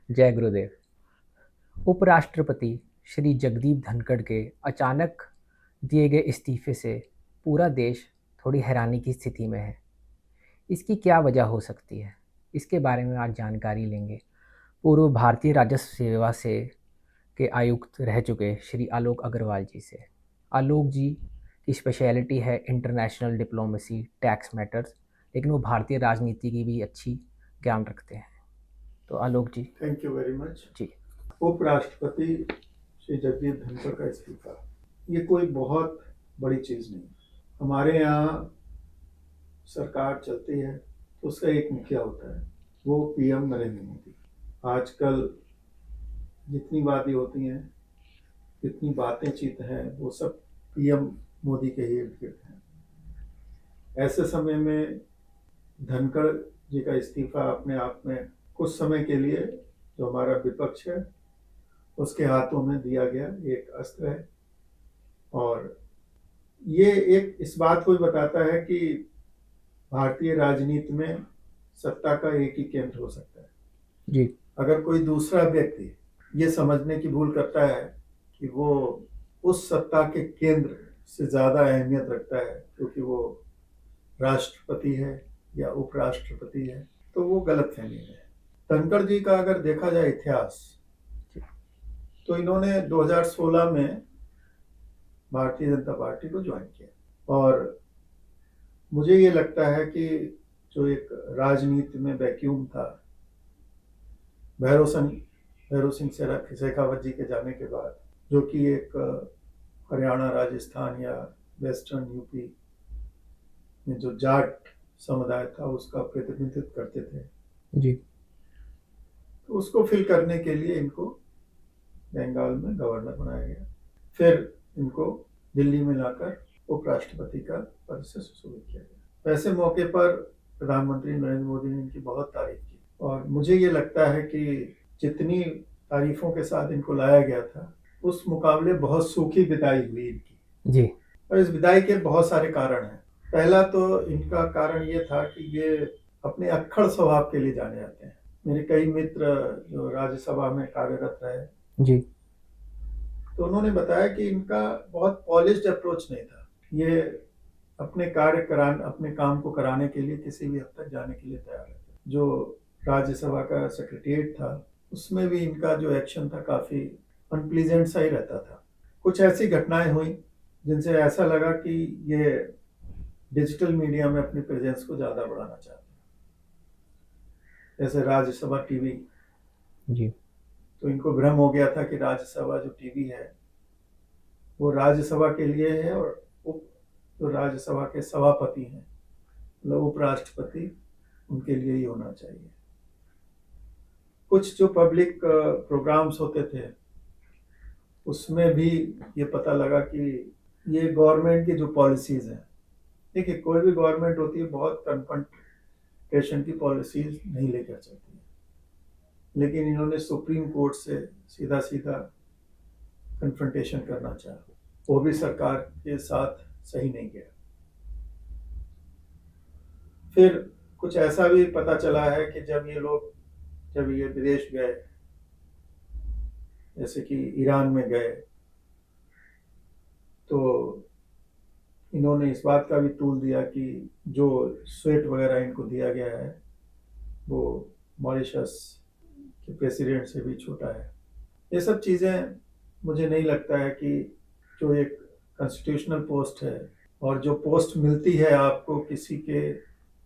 जय गुरुदेव। उपराष्ट्रपति श्री जगदीप धनखड़ के अचानक दिए गए इस्तीफे से पूरा देश थोड़ी हैरानी की स्थिति में है। इसकी क्या वजह हो सकती है, इसके बारे में आज जानकारी लेंगे पूर्व भारतीय राजस्व सेवा से के आयुक्त रह चुके श्री आलोक अग्रवाल जी से। आलोक जी की स्पेशलिटी है इंटरनेशनल डिप्लोमेसी, टैक्स मैटर्स, लेकिन वो भारतीय राजनीति की भी अच्छी ज्ञान रखते हैं। तो आलोक जी। थैंक यू वेरी मच जी। उपराष्ट्रपति श्री जगदीप धनखड़ का इस्तीफा ये कोई बहुत बड़ी चीज़ नहीं। हमारे यहाँ सरकार चलती है तो उसका एक मुखिया होता है, वो पीएम नरेंद्र मोदी। आजकल जितनी बातें होती हैं, जितनी बातें चीत हैं, वो सब पीएम मोदी के ही इर्द गिर्द हैं। ऐसे समय में धनखड़ जी का इस्तीफा अपने आप में कुछ समय के लिए जो हमारा विपक्ष है उसके हाथों में दिया गया एक अस्त्र है, और ये एक इस बात को भी बताता है कि भारतीय राजनीति में सत्ता का एक ही केंद्र हो सकता है जी। अगर कोई दूसरा व्यक्ति ये समझने की भूल करता है कि वो उस सत्ता के केंद्र से ज़्यादा अहमियत रखता है क्योंकि वो राष्ट्रपति है या उपराष्ट्रपति है, तो वो गलतफहमी है। धनखड़ जी का अगर देखा जाए इतिहास, तो इन्होंने 2016 में भारतीय जनता पार्टी को ज्वाइन किया, और मुझे ये लगता है कि जो एक राजनीति में वैक्यूम था, भैरव सिंह शेखावत जी के जाने के बाद, जो कि एक हरियाणा, राजस्थान या वेस्टर्न यूपी में जो जाट समुदाय था उसका प्रतिनिधित्व करते थे जी। तो उसको फिल करने के लिए इनको बंगाल में गवर्नर बनाया गया, फिर इनको दिल्ली में लाकर उपराष्ट्रपति का पद से सुशोभित किया गया। वैसे मौके पर प्रधानमंत्री नरेंद्र मोदी ने इनकी बहुत तारीफ की, और मुझे ये लगता है कि जितनी तारीफों के साथ इनको लाया गया था उस मुकाबले बहुत सूखी विदाई हुई इनकी जी। और इस विदाई के बहुत सारे कारण हैं। पहला तो इनका कारण ये था कि ये अपने अक्खड़ स्वभाव के लिए जाने जाते हैं। मेरे कई मित्र जो राज्यसभा में कार्यरत रहे जी। तो उन्होंने बताया कि इनका बहुत पॉलिश्ड अप्रोच नहीं था। ये अपने काम को कराने के लिए किसी भी हद तक जाने के लिए तैयार रहते। जो राज्यसभा का सेक्रेटेरिएट था उसमें भी इनका जो एक्शन था काफ़ी अनप्लीजेंट सा ही रहता था। कुछ ऐसी घटनाएं हुई जिनसे ऐसा लगा कि ये डिजिटल मीडिया में अपनी प्रेजेंस को ज़्यादा बढ़ाना चाहते हैं, जैसे राज्यसभा टीवी। जी। तो इनको भ्रम हो गया था कि राज्यसभा जो टीवी है वो राज्यसभा के लिए है, और जो राज्यसभा के सभापति हैं मतलब उपराष्ट्रपति, उनके लिए ही होना चाहिए। कुछ जो पब्लिक प्रोग्राम्स होते थे उसमें भी ये पता लगा कि ये गवर्नमेंट की जो पॉलिसीज़ हैं, देखिए कोई भी गवर्नमेंट होती है बहुत कन्फ्रंटेशन की पॉलिसीज़ नहीं लेकर चलती है, लेकिन इन्होंने सुप्रीम कोर्ट से सीधा सीधा कन्फ्रंटेशन करना चाहा, वो भी सरकार के साथ सही नहीं गया। फिर कुछ ऐसा भी पता चला है कि जब ये विदेश गए, जैसे कि ईरान में गए, तो इन्होंने इस बात का भी तूल दिया कि जो स्वेट वगैरह इनको दिया गया है वो मॉरिशस के प्रेसिडेंट से भी छोटा है। ये सब चीज़ें मुझे नहीं लगता है कि जो एक कॉन्स्टिट्यूशनल पोस्ट है और जो पोस्ट मिलती है आपको किसी के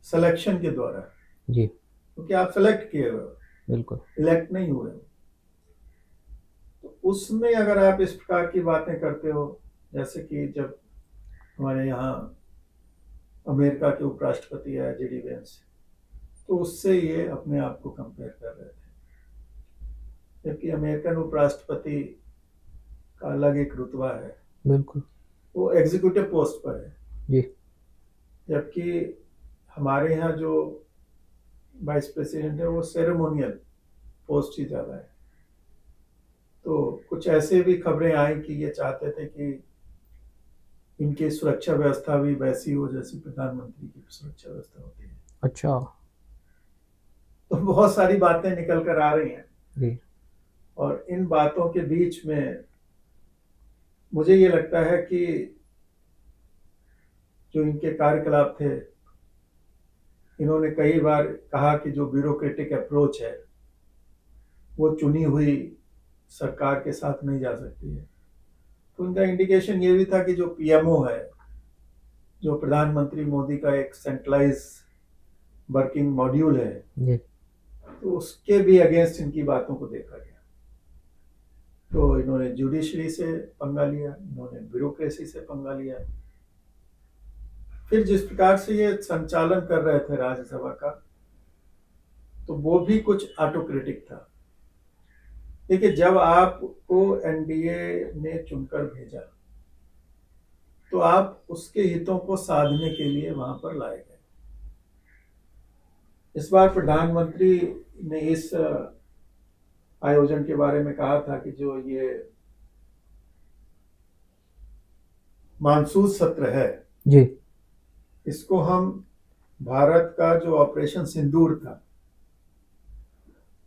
सिलेक्शन के द्वारा, जी। क्योंकि आप सेलेक्ट किए हुए हो, बिल्कुल। इलेक्ट नहीं हुए हो, तो उसमें अगर आप इस प्रकार की बातें करते हो, जैसे कि जब हमारे यहाँ अमेरिका के उपराष्ट्रपति है जेडी वेंस, तो उससे ये अपने आप को कंपेयर कर रहे थे, जबकि अमेरिकन उपराष्ट्रपति का अलग एक रुतबा है, बिल्कुल। वो एग्जीक्यूटिव पोस्ट पर है। जी। जबकि हमारे यहाँ जो वाइस प्रेसिडेंट है वो सेरेमोनियल पोस्ट ही ज़्यादा है। तो कुछ ऐसे भी खबरें आई कि ये चाहते थे कि इनकी सुरक्षा व्यवस्था भी वैसी हो जैसी प्रधानमंत्री की सुरक्षा व्यवस्था होती है। अच्छा। तो बहुत सारी बातें निकल कर आ रही हैं। जी, और इन बातों के बीच में मुझे ये लगता है कि जो इनके कार्यकलाप थे, इन्होंने कई बार कहा कि जो ब्यूरोक्रेटिक अप्रोच है वो चुनी हुई सरकार के साथ नहीं जा सकती है। तो उनका इंडिकेशन ये भी था कि जो पीएमओ है, जो प्रधानमंत्री मोदी का एक सेंट्रलाइज वर्किंग मॉड्यूल है, जी, तो उसके भी अगेंस्ट इनकी बातों को देखा गया। तो इन्होंने जुडिशरी से पंगा लिया, इन्होंने ब्यूरोक्रेसी से पंगा लिया। फिर जिस प्रकार से ये संचालन कर रहे थे राज्यसभा का, तो वो भी कुछ ऑटोक्रेटिक था। देखिए, जब आपको एनडीए ने चुनकर भेजा तो आप उसके हितों को साधने के लिए वहां पर लाए गए। इस बार प्रधानमंत्री ने इस आयोजन के बारे में कहा था कि जो ये मानसून सत्र है, जी, इसको हम भारत का जो ऑपरेशन सिंदूर था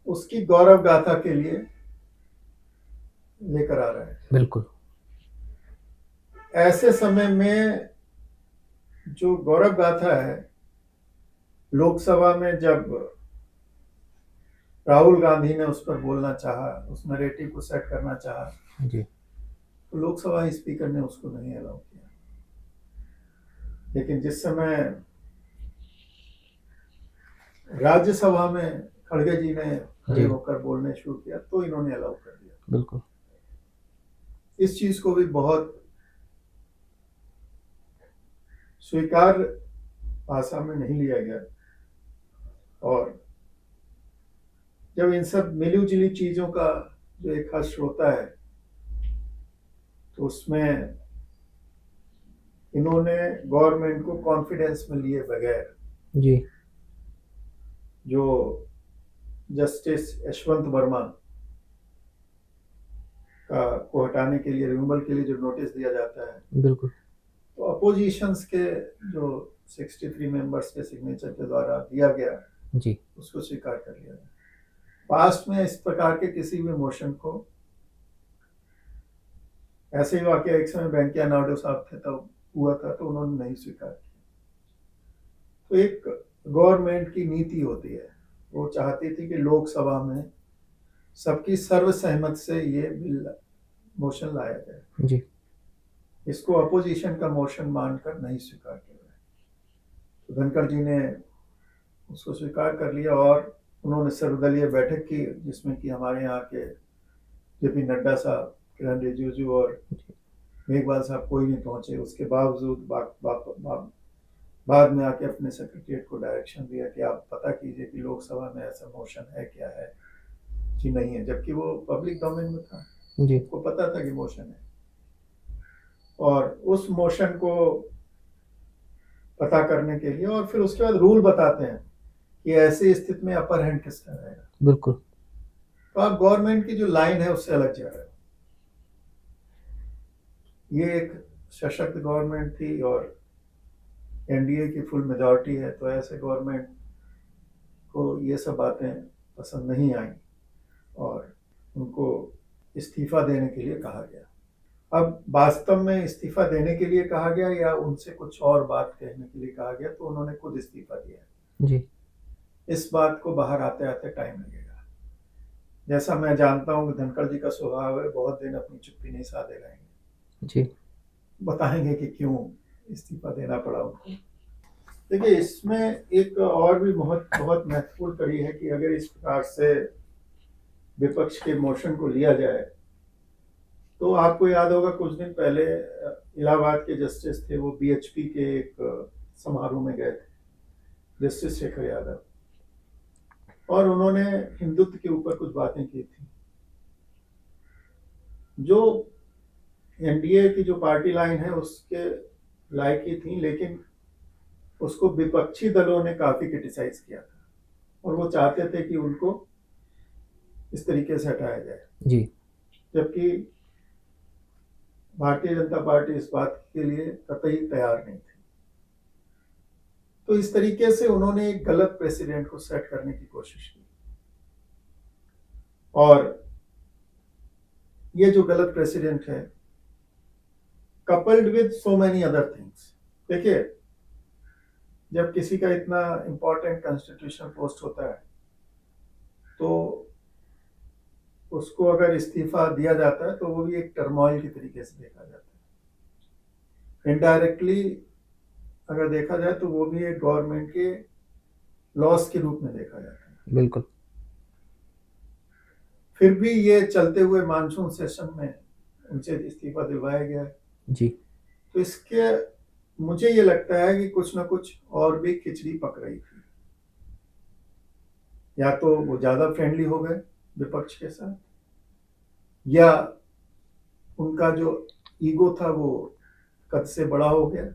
उसकी गौरव गाथा के लिए लेकर आ रहे हैं। बिल्कुल। ऐसे समय में जो गौरव गाथा है, लोकसभा में जब राहुल गांधी ने उस पर बोलना चाहा, उस नरेटिव को सेट करना चाहा, जी, तो लोकसभा स्पीकर ने उसको नहीं अलाउ किया। लेकिन जिस समय राज्यसभा में खड़गे जी ने खड़े जी, होकर बोलने शुरू किया तो इन्होंने अलाउ कर दिया। बिल्कुल। इस चीज को भी बहुत स्वीकार्य भाषा में नहीं लिया गया। और जब इन सब मिली जुली चीजों का जो एक हर्ष होता है, तो उसमें इन्होंने गवर्नमेंट को कॉन्फिडेंस में लिए बगैर जी, जो जस्टिस यशवंत वर्मा का को हटाने के लिए, रिमूवल के लिए जो नोटिस दिया जाता है, बिल्कुल। तो अपोजिशंस के जो 63 मेंबर्स के सिग्नेचर के द्वारा दिया गया, जी, उसको स्वीकार कर लिया गया। पास्ट में इस प्रकार के किसी भी मोशन को, ऐसे ही वाकया एक समय वेंकैया नायडू साहब थे तब हुआ था, तो उन्होंने नहीं स्वीकार किया। तो एक गवर्नमेंट की नीति होती है, वो चाहती थी कि लोकसभा में सबकी सर्वसहमत से ये बिल मोशन लाया जाए। जी, इसको अपोजिशन का मोशन मानकर नहीं स्वीकार किया गया। तो धनखड़ जी ने उसको स्वीकार कर लिया और उन्होंने सर्वदलीय बैठक की, जिसमें कि हमारे यहाँ के जेपी नड्डा साहब, किरण रिजिजू और मेघवाल साहब कोई नहीं पहुंचे। उसके बावजूद बाद में आके अपने सेक्रेटरीट को डायरेक्शन दिया कि आप पता कीजिए कि लोकसभा में ऐसा मोशन है क्या है कि नहीं है, जबकि वो पब्लिक डोमेन में था, जी, उनको पता था कि मोशन है। और उस मोशन को पता करने के लिए और फिर उसके बाद रूल बताते हैं कि ऐसी स्थिति में अपर हैंड किसका रहेगा। बिल्कुल। तो आप गवर्नमेंट की जो लाइन है उससे अलग जा रहे हो। ये एक सशक्त गवर्नमेंट थी और एनडीए की फुल मेजॉरिटी है, तो ऐसे गवर्नमेंट को ये सब बातें पसंद नहीं आई और उनको इस्तीफा देने के लिए कहा गया। अब वास्तव में इस्तीफा देने के लिए कहा गया या उनसे कुछ और बात कहने के लिए कहा गया, तो उन्होंने खुद इस्तीफा दिया। जी, इस बात को बाहर आते आते टाइम लगेगा। जैसा मैं जानता हूँ कि धनखड़ जी का स्वभाव है, बहुत दिन अपनी चुप्पी नहीं साधे रहेंगे, जी, बताएंगे कि क्यों इस्तीफा देना पड़ा उनको। देखिए, इसमें एक और भी बहुत बहुत महत्वपूर्ण कड़ी है कि अगर इस प्रकार से विपक्ष के मोशन को लिया जाए, तो आपको याद होगा कुछ दिन पहले इलाहाबाद के जस्टिस थे, वो बीएचपी के एक समारोह में गए थे, जस्टिस शेखर यादव, और उन्होंने हिंदुत्व के ऊपर कुछ बातें की थी जो एनडीए की जो पार्टी लाइन है उसके लायक ही थी, लेकिन उसको विपक्षी दलों ने काफी क्रिटिसाइज किया था और वो चाहते थे कि उनको इस तरीके से हटाया जाए, जी, जबकि भारतीय जनता पार्टी इस बात के लिए कतई तैयार नहीं थी। तो इस तरीके से उन्होंने एक गलत प्रेसिडेंट को सेट करने की कोशिश की। और ये जो गलत प्रेसिडेंट है, coupled with so many other things. देखिए, जब किसी का इतना इंपॉर्टेंट कॉन्स्टिट्यूशनल पोस्ट होता है तो उसको अगर इस्तीफा दिया जाता है तो वो भी एक टर्मोइल की तरीके से देखा जाता है। इनडायरेक्टली अगर देखा जाए तो वो भी एक गवर्नमेंट के लॉस के रूप में देखा जाता है। बिल्कुल। फिर भी ये चलते हुए मानसून सेशन में उनसे इस्तीफा दिलवाया गया है। जी। तो इसके मुझे ये लगता है कि कुछ ना कुछ और भी खिचड़ी पक रही थी। या तो वो ज्यादा फ्रेंडली हो गए विपक्ष के साथ, या उनका जो ईगो था वो कद से बड़ा हो गया,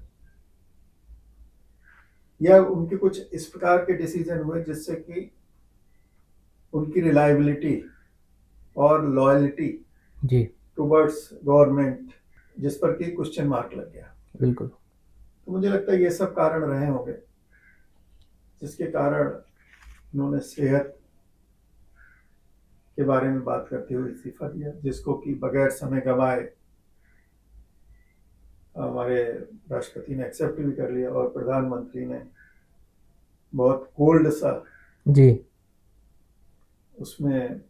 या उनके कुछ इस प्रकार के डिसीजन हुए जिससे कि उनकी रिलायबिलिटी और लॉयल्टी जी। टुवर्ड्स गवर्नमेंट जिस पर कि क्वेश्चन मार्क लग गया। बिल्कुल। तो मुझे लगता है ये सब कारण रहे होंगे जिसके कारण उन्होंने सेहत के बारे में बात करते हुए इस्तीफा दिया, जिसको कि बगैर समय गंवाए हमारे राष्ट्रपति ने एक्सेप्ट भी कर लिया और प्रधानमंत्री ने बहुत कोल्ड सा जी। उसमें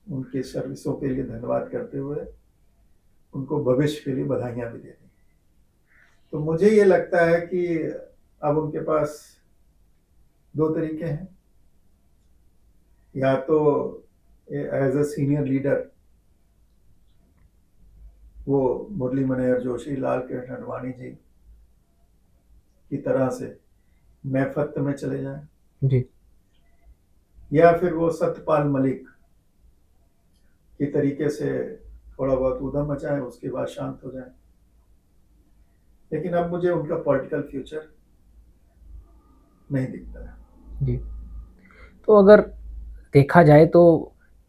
उनके सर्विसों के लिए धन्यवाद करते हुए उनको भविष्य के लिए बधाइयां भी दे दी। तो मुझे ये लगता है कि अब उनके पास दो तरीके हैं, या तो एज अ सीनियर लीडर वो मुरली मनोहर जोशी, लाल कृष्ण आडवाणी जी की तरह से नेपथ्य में चले जाएं, जी। या फिर वो सत्यपाल मलिक की तरीके से थोड़ा बहुत ऊधम मचाएं, उसके बाद शांत हो जाएं। लेकिन अब मुझे उनका पॉलिटिकल फ्यूचर नहीं दिखता है। जी। तो अगर देखा जाए तो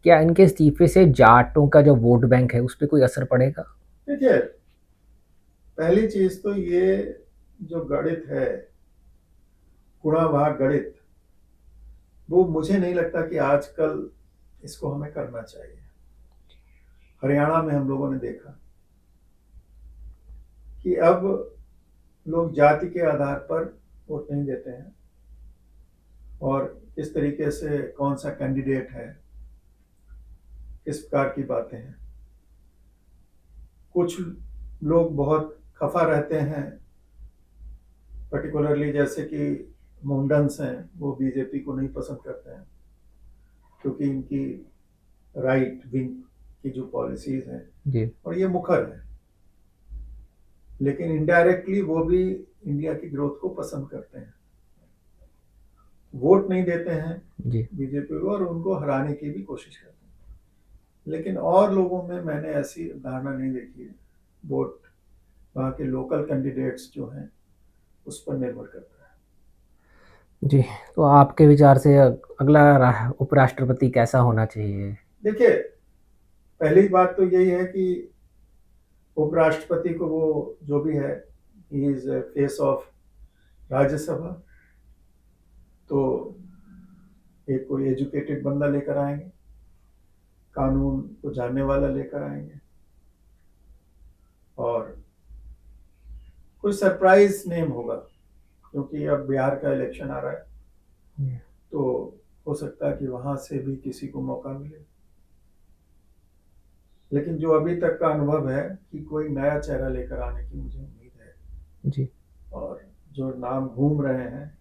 क्या इनके इस्तीफे से जाटों का जो वोट बैंक है उस पर कोई असर पड़ेगा? देखिए, पहली चीज तो ये जो गणित है, गुणा भाग गणित, वो मुझे नहीं लगता कि आजकल इसको हमें करना चाहिए। हरियाणा में हम लोगों ने देखा कि अब लोग जाति के आधार पर वोट नहीं देते हैं, और इस तरीके से कौन सा कैंडिडेट है, किस प्रकार की बातें हैं। कुछ लोग बहुत खफा रहते हैं, पर्टिकुलरली जैसे कि मुंडन्स हैं, वो बीजेपी को नहीं पसंद करते हैं क्योंकि इनकी राइट विंग की जो पॉलिसीज हैं, जी। और ये मुखर है, लेकिन इनडायरेक्टली वो भी इंडिया की ग्रोथ को पसंद करते हैं, वोट नहीं देते हैं जी। बीजेपी को और उनको हराने की भी कोशिश करते हैं। लेकिन और लोगों में मैंने ऐसी धारणा नहीं देखी है। वोट वहाँ के लोकल कैंडिडेट्स जो हैं उस पर निर्भर करता है। जी। तो आपके विचार से अगला उपराष्ट्रपति कैसा होना चाहिए? देखिए, पहली बात तो यही है कि उपराष्ट्रपति को वो जो भी है, he is face of Rajya Sabha, तो एक कोई एजुकेटेड बंदा लेकर आएंगे, कानून को जानने वाला लेकर आएंगे, और कोई सरप्राइज नेम होगा क्योंकि अब बिहार का इलेक्शन आ रहा है, तो हो सकता है कि वहां से भी किसी को मौका मिले। लेकिन जो अभी तक का अनुभव है कि कोई नया चेहरा लेकर आने की मुझे उम्मीद है, जी। और जो नाम घूम रहे हैं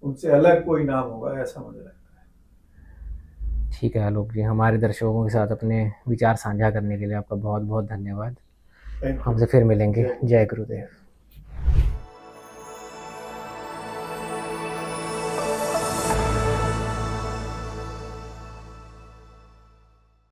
उनसे अलग कोई नाम होगा, ऐसा मुझे लगता है। ठीक है आलोक जी, हमारे दर्शकों के साथ अपने विचार साझा करने के लिए आपका बहुत बहुत धन्यवाद। Thank you. हमसे फिर मिलेंगे। जय गुरु। जय गुरुदेव।